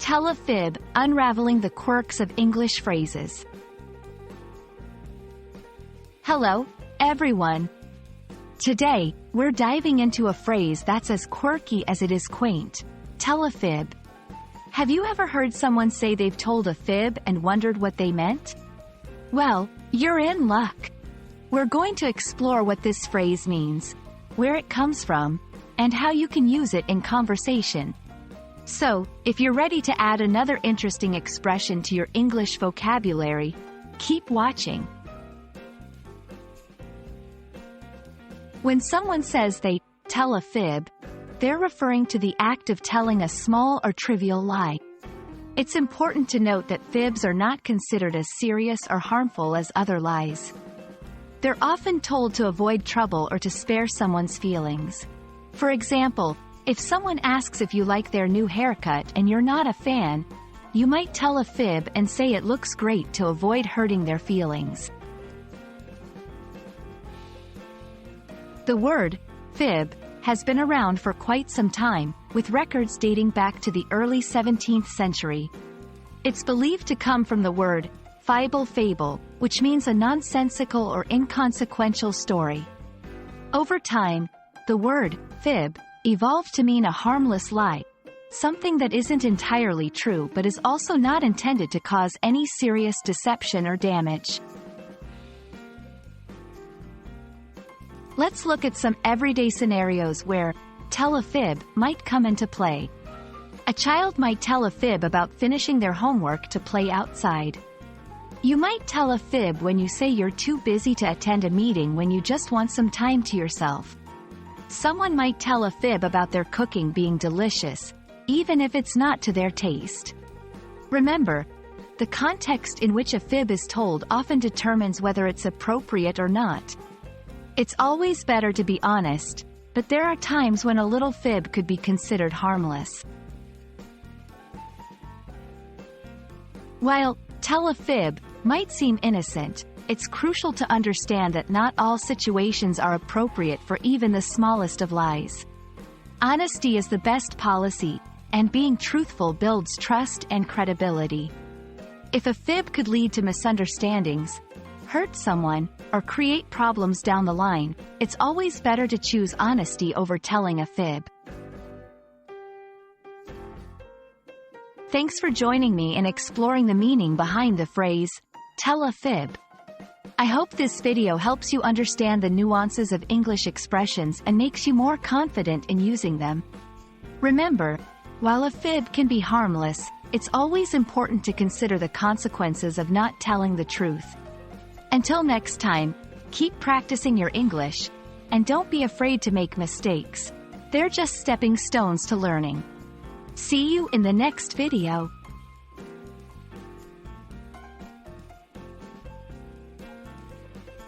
Tell a fib, unraveling the quirks of English phrases. Hello, everyone. Today, we're diving into a phrase that's as quirky as it is quaint. Tell a fib. Have you ever heard someone say they've told a fib and wondered what they meant? Well, you're in luck. We're going to explore what this phrase means, where it comes from, and how you can use it in conversation. So, if you're ready to add another interesting expression to your English vocabulary, keep watching. When someone says they tell a fib, they're referring to the act of telling a small or trivial lie. It's important to note that fibs are not considered as serious or harmful as other lies. They're often told to avoid trouble or to spare someone's feelings. For example, if someone asks if you like their new haircut and you're not a fan, you might tell a fib and say it looks great to avoid hurting their feelings. The word fib has been around for quite some time, with records dating back to the early 17th century. It's believed to come from the word fable, which means a nonsensical or inconsequential story. Over time, the word fib evolved to mean a harmless lie, something that isn't entirely true but is also not intended to cause any serious deception or damage. Let's look at some everyday scenarios where tell a fib might come into play. A child might tell a fib about finishing their homework to play outside. You might tell a fib when you say you're too busy to attend a meeting when you just want some time to yourself. Someone might tell a fib about their cooking being delicious, even if it's not to their taste. Remember, the context in which a fib is told often determines whether it's appropriate or not. It's always better to be honest, but there are times when a little fib could be considered harmless. While tell a fib might seem innocent, it's crucial to understand that not all situations are appropriate for even the smallest of lies. Honesty is the best policy, and being truthful builds trust and credibility. If a fib could lead to misunderstandings, hurt someone, or create problems down the line, it's always better to choose honesty over telling a fib. Thanks for joining me in exploring the meaning behind the phrase, tell a fib. I hope this video helps you understand the nuances of English expressions and makes you more confident in using them. Remember, while a fib can be harmless, it's always important to consider the consequences of not telling the truth. Until next time, keep practicing your English, and don't be afraid to make mistakes. They're just stepping stones to learning. See you in the next video.